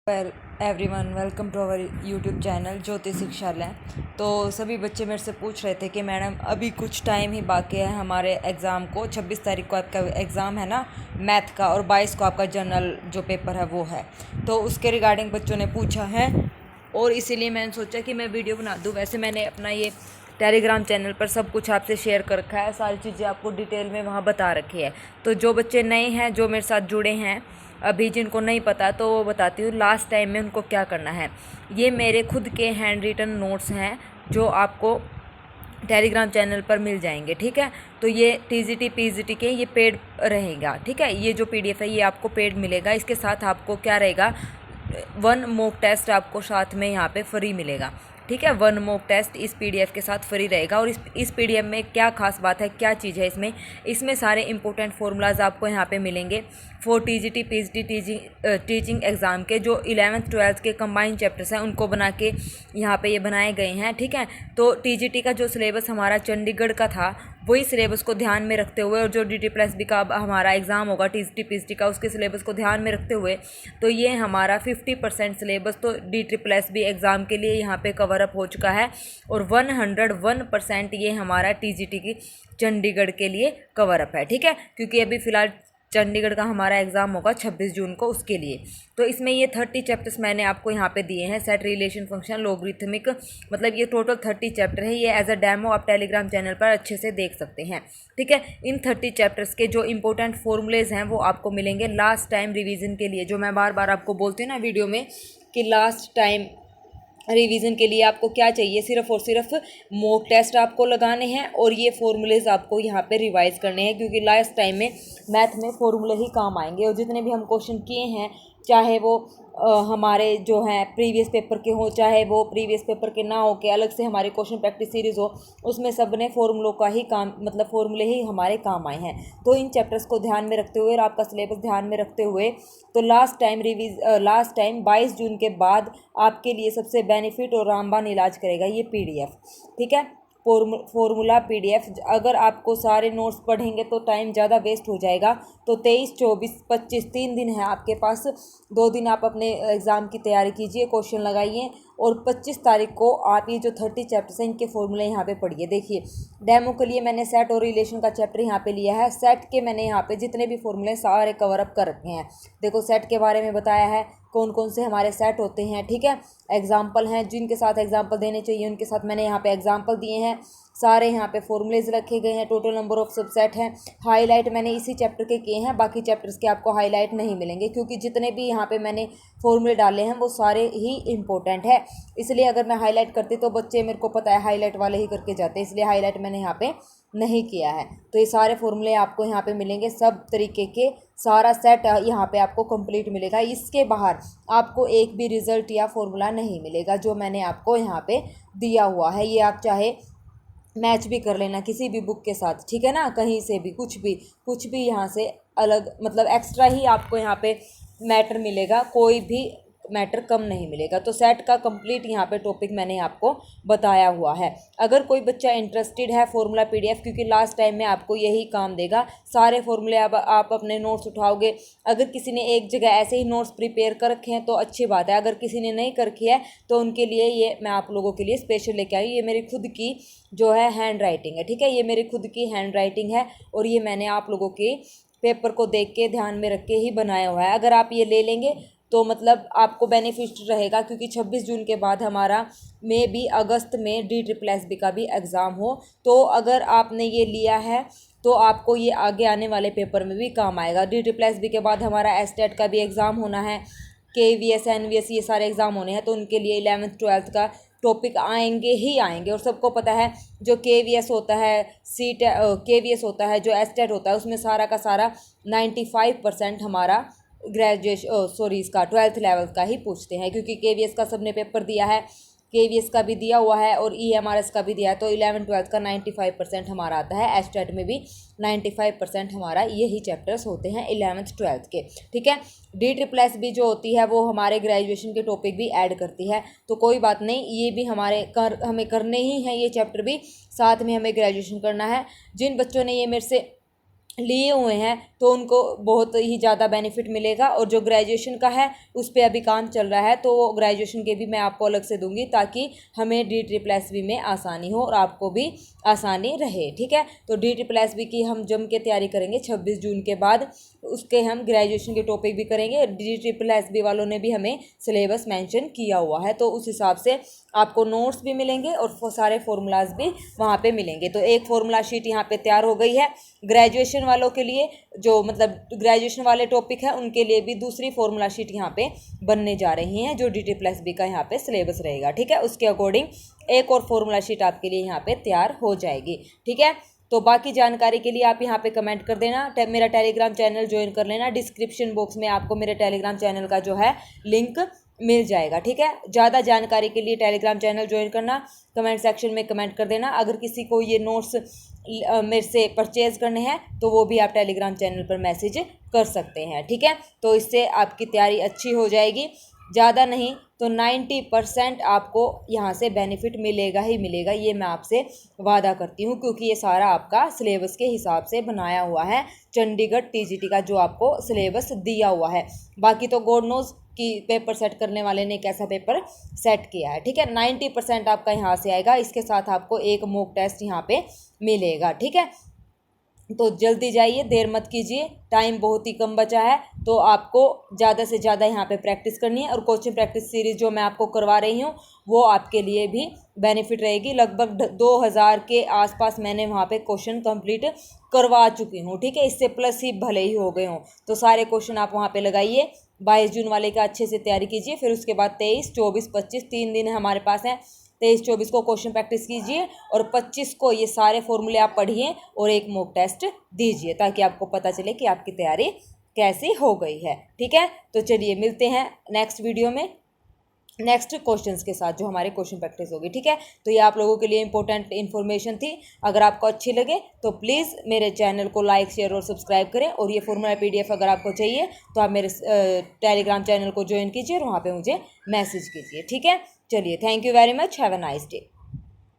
Well everyone welcome to our YouTube channel Jyoti Shikshalaya. तो सभी बच्चे मेरे से पूछ रहे थे कि मैडम अभी कुछ टाइम ही बाकी है हमारे एग्ज़ाम को। 26 तारीख को आपका एग्ज़ाम है ना मैथ का, और 22 को आपका जनरल जो पेपर है वो है। तो उसके रिगार्डिंग बच्चों ने पूछा है और इसीलिए मैंने सोचा कि मैं वीडियो बना दूँ। वैसे मैंने अपना ये टेलीग्राम चैनल पर सब कुछ आपसे शेयर कर रखा है, सारी चीज़ें आपको डिटेल में वहाँ बता रखी है। तो जो बच्चे नए हैं जो मेरे साथ जुड़े हैं अभी, जिनको नहीं पता तो वो बताती हूँ लास्ट टाइम में उनको क्या करना है। ये मेरे खुद के हैंड रिटन नोट्स हैं जो आपको टेलीग्राम चैनल पर मिल जाएंगे, ठीक है। तो ये टीजीटी पीजीटी के ये पेड रहेगा, ठीक है। ये जो पीडीएफ है ये आपको पेड मिलेगा। इसके साथ आपको क्या रहेगा, 1 मॉक टेस्ट आपको साथ में यहाँ पे फ्री मिलेगा, ठीक है। 1 मॉक टेस्ट इस पीडीएफ के साथ फ्री रहेगा। और इस पीडीएफ में क्या खास बात है, क्या चीज़ है इसमें सारे इंपॉर्टेंट फार्मूलाज आपको यहाँ पे मिलेंगे। 4 टीजीटी पीजीटी टीचिंग एग्ज़ाम के जो 11th 12th के कंबाइन चैप्टर्स हैं उनको बना के यहाँ पे ये बनाए गए हैं, ठीक है। तो टीजीटी का जो सिलेबस हमारा चंडीगढ़ का था वही सिलेबस को ध्यान में रखते हुए, और जो DT+B का हमारा एग्ज़ाम होगा टीजीटी पीजीटी का उसके सिलेबस को ध्यान में रखते हुए, तो ये हमारा 50% सिलेबस तो DT+B एग्ज़ाम के लिए यहाँ पे कवर अप हो चुका है। और 101% ये हमारा टीजीटी की चंडीगढ़ के लिए कवर अप है, ठीक है। क्योंकि अभी फ़िलहाल चंडीगढ़ का हमारा एग्ज़ाम होगा 26 जून को, उसके लिए। तो इसमें ये 30 चैप्टर्स मैंने आपको यहाँ पे दिए हैं। सेट, रिलेशन, फंक्शन, लोगरिथमिक, मतलब ये टोटल 30 चैप्टर है। ये एज अ डेमो आप टेलीग्राम चैनल पर अच्छे से देख सकते हैं, ठीक है। इन 30 चैप्टर्स के जो इंपॉर्टेंट फॉर्मूलेज हैं वो आपको मिलेंगे लास्ट टाइम रिवीजन के लिए। जो मैं बार बार आपको बोलती हूँ ना वीडियो में कि लास्ट टाइम रिवीजन के लिए आपको क्या चाहिए, सिर्फ और सिर्फ मॉक टेस्ट आपको लगाने हैं और ये फॉर्मूलेज आपको यहाँ पे रिवाइज करने हैं। क्योंकि लास्ट टाइम में मैथ में फॉर्मूले ही काम आएंगे। और जितने भी हम क्वेश्चन किए हैं, चाहे वो हमारे जो हैं प्रीवियस पेपर के हों, चाहे वो प्रीवियस पेपर के ना हो के अलग से हमारी क्वेश्चन प्रैक्टिस सीरीज़ हो, उसमें सब ने फॉर्मूलों का ही काम, मतलब फॉर्मूले ही हमारे काम आए हैं। तो इन चैप्टर्स को ध्यान में रखते हुए और आपका सिलेबस ध्यान में रखते हुए, तो लास्ट टाइम 22 जून के बाद आपके लिए सबसे बेनिफिट और रामबाण इलाज करेगा ये पीडीएफ, ठीक है। Formula PDF. अगर आपको सारे नोट्स पढ़ेंगे तो टाइम ज़्यादा वेस्ट हो जाएगा। तो 23, 24, 25 3 दिन है आपके पास। 2 दिन आप अपने एग्ज़ाम की तैयारी कीजिए, क्वेश्चन लगाइए, और 25 तारीख को आप ये जो 30 चैप्टर्स हैं इनके फॉर्मूले यहाँ पे पढ़िए। देखिए डेमो के लिए मैंने सेट और रिलेशन का चैप्टर यहाँ पे लिया है। सेट के मैंने यहाँ पे जितने भी फॉर्मूले सारे कवर अप कर रखे हैं। देखो सेट के बारे में बताया है, कौन कौन से हमारे सेट होते हैं, ठीक है। एग्जाम्पल हैं, जिनके साथ एग्जाम्पल देने चाहिए उनके साथ मैंने यहाँ पे एग्जाम्पल दिए हैं। सारे यहाँ पे फॉर्मूलेज रखे गए हैं। टोटल नंबर ऑफ सबसेट हैं। हाईलाइट मैंने इसी चैप्टर के किए हैं, बाकी चैप्टर्स के आपको हाईलाइट नहीं मिलेंगे। क्योंकि जितने भी यहाँ पे मैंने फॉर्मूले डाले हैं वो सारे ही इंपॉर्टेंट है। इसलिए अगर मैं हाईलाइट करती तो बच्चे, मेरे को पता है, हाईलाइट वाले ही करके जाते, इसलिए हाईलाइट मैंने यहाँ पे नहीं किया है। तो ये सारे फॉर्मूले आपको यहाँ पे मिलेंगे, सब तरीके के सारा सेट यहाँ पे आपको कंप्लीट मिलेगा। इसके बाहर आपको एक भी रिजल्ट या फॉर्मूला नहीं मिलेगा जो मैंने आपको यहाँ पे दिया हुआ है। ये आप चाहे मैच भी कर लेना किसी भी बुक के साथ, ठीक है ना। कहीं से भी कुछ भी यहाँ से अलग, मतलब एक्स्ट्रा ही आपको यहाँ पे मैटर मिलेगा, कोई भी मैटर कम नहीं मिलेगा। तो सेट का कंप्लीट यहाँ पे टॉपिक मैंने आपको बताया हुआ है। अगर कोई बच्चा इंटरेस्टेड है फॉर्मूला पीडीएफ, क्योंकि लास्ट टाइम में आपको यही काम देगा, सारे फॉर्मूले आप अपने नोट्स उठाओगे। अगर किसी ने एक जगह ऐसे ही नोट्स प्रिपेयर कर रखे हैं तो अच्छी बात है। अगर किसी ने नहीं कर रखी है तो उनके लिए ये मैं आप लोगों के लिए स्पेशल लेके आई। ये मेरी खुद की जो है हैंड राइटिंग है, ठीक है। ये मेरी खुद की हैंड राइटिंग है और ये मैंने आप लोगों के पेपर को देख के ध्यान में रख के ही बनाया हुआ है। अगर आप ये ले लेंगे तो मतलब आपको बेनिफिट रहेगा। क्योंकि 26 जून के बाद हमारा अगस्त में DT+B का भी एग्ज़ाम हो, तो अगर आपने ये लिया है तो आपको ये आगे आने वाले पेपर में भी काम आएगा। DT+B के बाद हमारा एस्टेट का भी एग्ज़ाम होना है, KVS NVS ये सारे एग्ज़ाम होने हैं। तो उनके लिए 11th 12th का टॉपिक आएंगे ही आएंगे। और सबको पता है जो KVS होता है, KVS होता है, जो एस्टेट होता है, उसमें सारा का सारा 95% हमारा इसका 12th लेवल का ही पूछते हैं। क्योंकि KVS का सबने पेपर दिया है, KVS का भी दिया हुआ है और EMRS का भी दिया है। तो 11 12 का 95% हमारा आता है। एस्टेट में भी 95% हमारा यही चैप्टर्स होते हैं 11th 12th के, ठीक है। DT+B जो होती है वो हमारे ग्रेजुएशन के टॉपिक भी ऐड करती है। तो कोई बात नहीं, ये भी हमें करने ही हैं, ये चैप्टर भी साथ में हमें ग्रेजुएशन करना है। जिन बच्चों ने ये मेरे से लिए हुए हैं तो उनको बहुत ही ज़्यादा बेनिफिट मिलेगा। और जो ग्रेजुएशन का है उस पर अभी काम चल रहा है, तो वो ग्रेजुएशन के भी मैं आपको अलग से दूंगी, ताकि हमें DSSS में आसानी हो और आपको भी आसानी रहे। ठीक है, तो DSSS की हम जम के तैयारी करेंगे 26 जून के बाद। उसके हम ग्रेजुएशन के टॉपिक भी करेंगे। DSSS वालों ने भी हमें सिलेबस मेंशन किया हुआ है, तो उस हिसाब से आपको नोट्स भी मिलेंगे और सारे फॉर्मूलाज भी वहाँ पे मिलेंगे। तो एक फॉर्मूला शीट यहाँ पे तैयार हो गई है ग्रेजुएशन वालों के लिए, जो मतलब ग्रेजुएशन वाले टॉपिक है उनके लिए भी दूसरी फॉर्मूला शीट यहाँ पे बनने जा रही हैं, जो DSSS का यहाँ पे सिलेबस रहेगा। ठीक है, उसके अकॉर्डिंग एक और फॉर्मूला शीट आपके लिए यहाँ पे तैयार हो जाएगी। ठीक है, तो बाकी जानकारी के लिए आप यहाँ पे कमेंट कर देना। मेरा टेलीग्राम चैनल ज्वाइन कर लेना। डिस्क्रिप्शन बॉक्स में आपको मेरे टेलीग्राम चैनल का जो है लिंक मिल जाएगा। ठीक है, ज़्यादा जानकारी के लिए टेलीग्राम चैनल ज्वाइन करना। कमेंट सेक्शन में कमेंट कर देना। अगर किसी को ये नोट्स मेरे से परचेज करने हैं तो वो भी आप टेलीग्राम चैनल पर मैसेज कर सकते हैं। ठीक है, तो इससे आपकी तैयारी अच्छी हो जाएगी। ज़्यादा नहीं तो 90% आपको यहाँ से बेनिफिट मिलेगा ही मिलेगा, ये मैं आपसे वादा करती हूँ, क्योंकि ये सारा आपका सिलेबस के हिसाब से बनाया हुआ है। चंडीगढ़ TGT का जो आपको सिलेबस दिया हुआ है। बाकी तो गॉड नोज कि पेपर सेट करने वाले ने कैसा पेपर सेट किया है। ठीक है, 90% आपका यहाँ से आएगा। इसके साथ आपको एक मॉक टेस्ट यहाँ पे मिलेगा। ठीक है, तो जल्दी जाइए, देर मत कीजिए, टाइम बहुत ही कम बचा है। तो आपको ज़्यादा से ज़्यादा यहाँ पे प्रैक्टिस करनी है। और कोचिंग प्रैक्टिस सीरीज़ जो मैं आपको करवा रही हूँ वो आपके लिए भी बेनिफिट रहेगी। लगभग 2000 के आसपास मैंने वहाँ पे क्वेश्चन कंप्लीट करवा चुकी हूँ। ठीक है, इससे प्लस ही भले ही हो गए हों। तो सारे क्वेश्चन आप वहाँ पे लगाइए। 22 जून वाले का अच्छे से तैयारी कीजिए। फिर उसके बाद 23, 24, 25 3 दिन हमारे पास हैं। 23, 24 को क्वेश्चन प्रैक्टिस कीजिए और 25 को ये सारे फॉर्मूले आप पढ़िए और एक मॉक टेस्ट दीजिए, ताकि आपको पता चले कि आपकी तैयारी कैसी हो गई है। ठीक है, तो चलिए मिलते हैं नेक्स्ट वीडियो में नेक्स्ट क्वेश्चंस के साथ, जो हमारे क्वेश्चन प्रैक्टिस होगी। ठीक है, तो ये आप लोगों के लिए इंपॉर्टेंट इन्फॉर्मेशन थी। अगर आपको अच्छी लगे तो प्लीज़ मेरे चैनल को लाइक, शेयर और सब्सक्राइब करें। और ये फॉर्मूला PDF अगर आपको चाहिए तो आप मेरे टेलीग्राम चैनल को ज्वाइन कीजिए और वहाँ पे मुझे मैसेज कीजिए। ठीक है, चलिए, thank you very much, have a nice day.